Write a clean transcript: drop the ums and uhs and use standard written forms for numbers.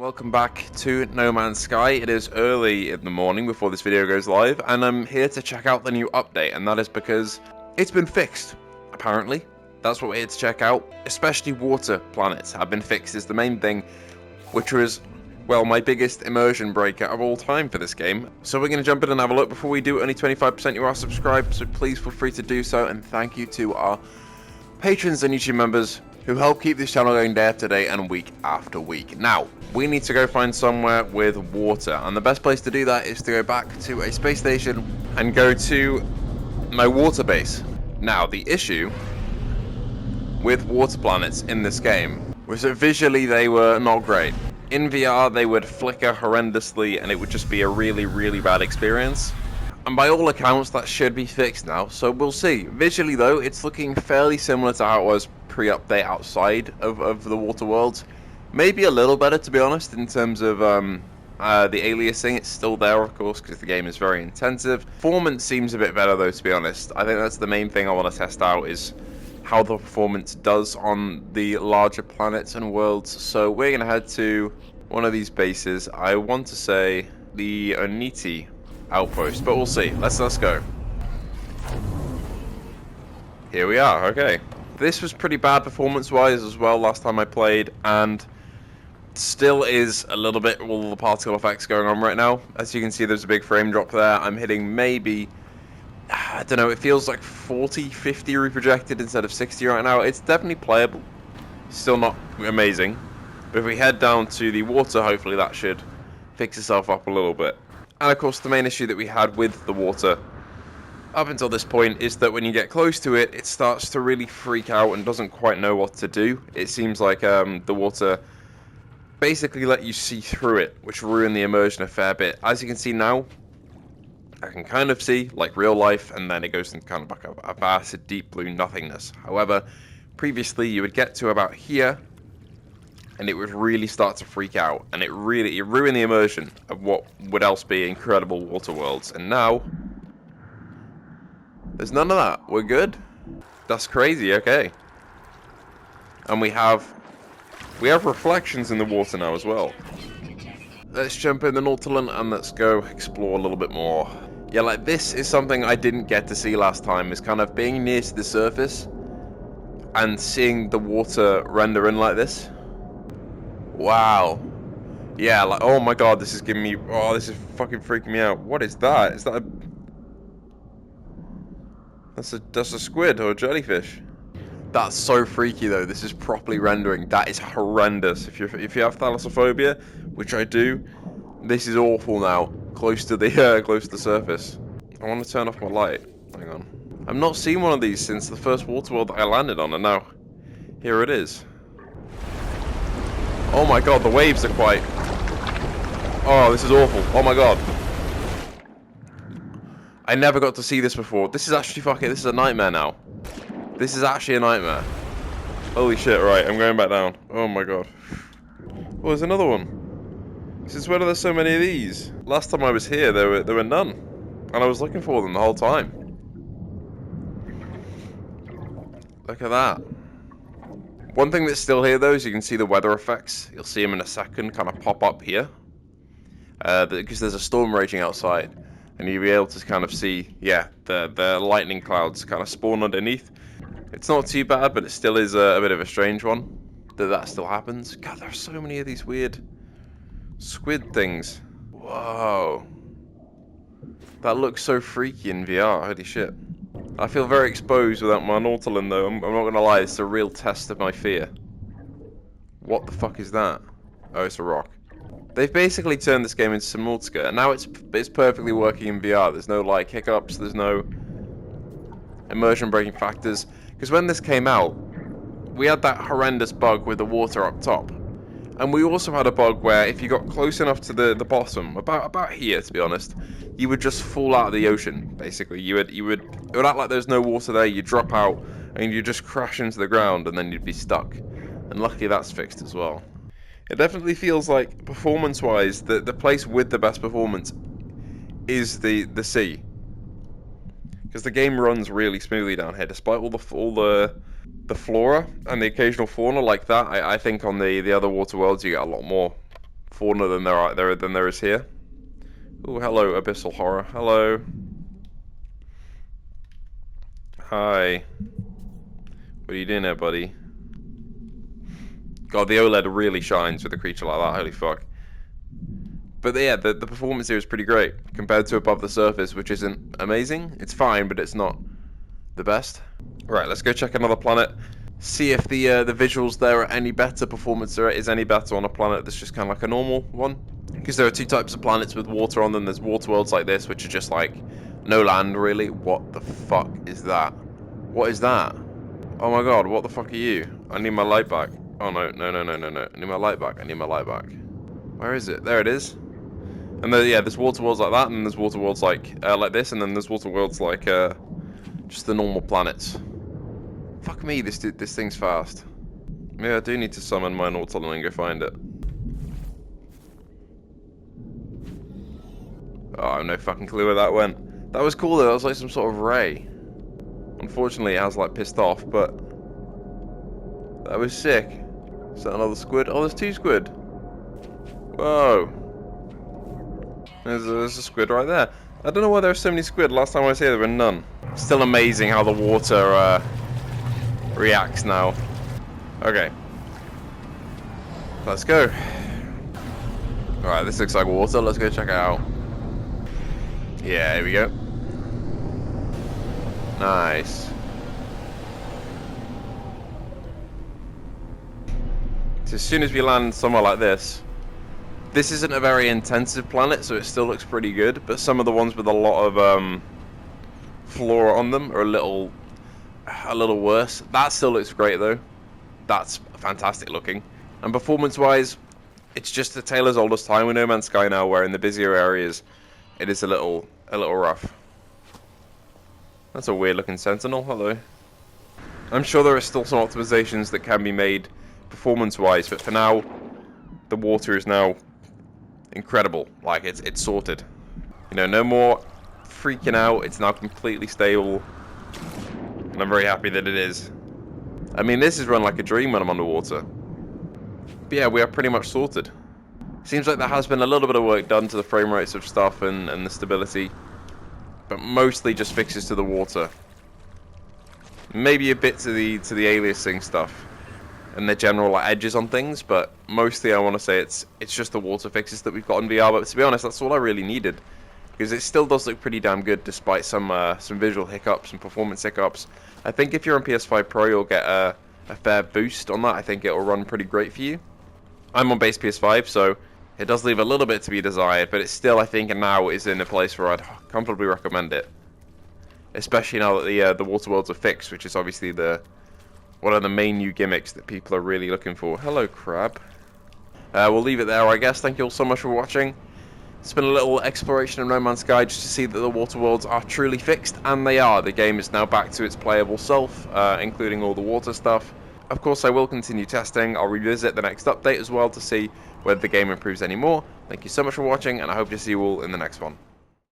welcome back to No Man's Sky. It is early in the morning before this video goes live, and I'm here to check out the new update, and that is because it's been fixed, apparently. That's what we're here to check out. Especially water planets have been fixed is the main thing, which was, well, my biggest immersion breaker of all time for this game. So we're going to jump in and have a look. Before we do, only 25% you are subscribed, so please feel free to do so, and thank you to our patrons and YouTube members who help keep this channel going day after day and week after week. Now, we need to go find somewhere with water, and the best place to do that is to go back to a space station and go to my water base. Now, the issue with water planets in this game was that visually they were not great. In VR, they would flicker horrendously and it would just be a really, really bad experience. And by all accounts, that should be fixed now, so we'll see. Visually, though, it's looking fairly similar to how it was pre-update outside of the water worlds. Maybe a little better, to be honest, in terms of the aliasing. It's still there, of course, because the game is very intensive. Performance seems a bit better, though, to be honest. I think that's the main thing I want to test out, is how the performance does on the larger planets and worlds. So we're going to head to one of these bases. I want to say the Oniti outpost, but we'll see. Let's go. Here we are. Okay, this was pretty bad performance wise as well last time I played, and still is a little bit with all the particle effects going on right now. As you can see, there's a big frame drop there. I'm hitting maybe, I don't know, it feels like 40, 50 reprojected instead of 60 right now. It's definitely playable, still not amazing, but if we head down to the water, hopefully that should fix itself up a little bit. And of course, the main issue that we had with the water up until this point is that when you get close to it, it starts to really freak out and doesn't quite know what to do. It seems like the water basically let you see through it, which ruined the immersion a fair bit. As you can see now, I can kind of see like real life, and then it goes into kind of like a vast, deep blue nothingness. However, previously you would get to about here, and it would really start to freak out, and it ruined the immersion of what would else be incredible water worlds. And now there's none of that. We're good. That's crazy. Okay, and we have reflections in the water now as well. Let's jump in the Nautilin and let's go explore a little bit more. Yeah, like this is something I didn't get to see last time, is kind of being near to the surface and seeing the water render in like this. Wow. Yeah, like, oh my god, this is giving me, oh, this is fucking freaking me out. What is that? Is that a, that's a squid or a jellyfish? That's so freaky though. This is properly rendering. That is horrendous. If you have thalassophobia, which I do, this is awful now. Close to the surface. I want to turn off my light. Hang on. I've not seen one of these since the first water world that I landed on, and now here it is. Oh my god, the waves are quite... Oh, this is awful. Oh my god. I never got to see this before. This is actually fucking... This is a nightmare now. This is actually a nightmare. Holy shit, right, I'm going back down. Oh my god. Oh, there's another one. Since when are there so many of these? Last time I was here, there were none. And I was looking for them the whole time. Look at that. One thing that's still here, though, is you can see the weather effects. You'll see them in a second kind of pop up here. Because there's a storm raging outside. And you'll be able to kind of see, yeah, the lightning clouds kind of spawn underneath. It's not too bad, but it still is a bit of a strange one that still happens. God, there are so many of these weird squid things. Whoa. That looks so freaky in VR, holy shit. I feel very exposed without my Nautilin though, I'm not gonna lie, it's a real test of my fear. What the fuck is that? Oh, it's a rock. They've basically turned this game into Simultica, and now it's perfectly working in VR. There's no like hiccups, there's no immersion breaking factors. Because when this came out, we had that horrendous bug with the water up top. And we also had a bug where if you got close enough to the bottom, about here to be honest, you would just fall out of the ocean, basically. It would act like there's no water there, you'd drop out, and you'd just crash into the ground, and then you'd be stuck. And luckily that's fixed as well. It definitely feels like, performance-wise, the place with the best performance is the sea. Because the game runs really smoothly down here, despite all the flora and the occasional fauna like that. I think on the other water worlds you get a lot more fauner than there is here. Oh, hello, Abyssal Horror. Hello. Hi. What are you doing there, buddy? God, the OLED really shines with a creature like that. Holy fuck. But yeah, the performance here is pretty great compared to above the surface, which isn't amazing. It's fine, but it's not the best. Right, let's go check another planet. See if the visuals there are any better, performance there is any better on a planet that's just kind of like a normal one. Because there are two types of planets with water on them. There's water worlds like this, which are just like no land really. What the fuck is that? What is that? Oh my god, what the fuck are you? I need my light back. Oh no, no, no, no, no, no. I need my light back. I need my light back. Where is it? There it is. And there, yeah, there's water worlds like that, and there's water worlds like this, and then there's water worlds like just the normal planets. Fuck me, this thing's fast. Yeah, I do need to summon my Nautilus and go find it. Oh, I have no fucking clue where that went. That was cool though, that was like some sort of ray. Unfortunately, it has like pissed off, but that was sick. Is that another squid? Oh, there's two squid. Whoa. There's a squid right there. I don't know why there are so many squid. Last time I was here, there were none. Still amazing how the water reacts now. Okay. Let's go. Alright, this looks like water. Let's go check it out. Yeah, here we go. Nice. So as soon as we land somewhere like this, this isn't a very intensive planet, so it still looks pretty good, but some of the ones with a lot of flora on them are a little worse. That still looks great though. That's fantastic looking. And performance-wise, it's just a tale as old as time with No Man's Sky now, where in the busier areas, it is a little rough. That's a weird looking sentinel. Hello. I'm sure there are still some optimizations that can be made performance-wise, but for now, the water is now incredible. Like it's sorted. You know, no more freaking out. It's now completely stable, and I'm very happy that it is. I mean, this is run like a dream when I'm underwater. But yeah, we are pretty much sorted. Seems like there has been a little bit of work done to the frame rates of stuff and the stability, but mostly just fixes to the water. Maybe a bit to the aliasing stuff and the general like, edges on things, but mostly I want to say it's just the water fixes that we've got in VR. But to be honest, that's all I really needed, because it still does look pretty damn good despite some visual hiccups and performance hiccups. I think if you're on PS5 Pro, you'll get a fair boost on that. I think it'll run pretty great for you. I'm on base PS5, so it does leave a little bit to be desired, but it's still, I think, now is in a place where I'd comfortably recommend it. Especially now that the water worlds are fixed, which is obviously one of the main new gimmicks that people are really looking for. Hello, crab. We'll leave it there, I guess. Thank you all so much for watching. It's been a little exploration of No Man's Sky just to see that the water worlds are truly fixed, and they are. The game is now back to its playable self, including all the water stuff. Of course, I will continue testing. I'll revisit the next update as well to see whether the game improves any more. Thank you so much for watching, and I hope to see you all in the next one.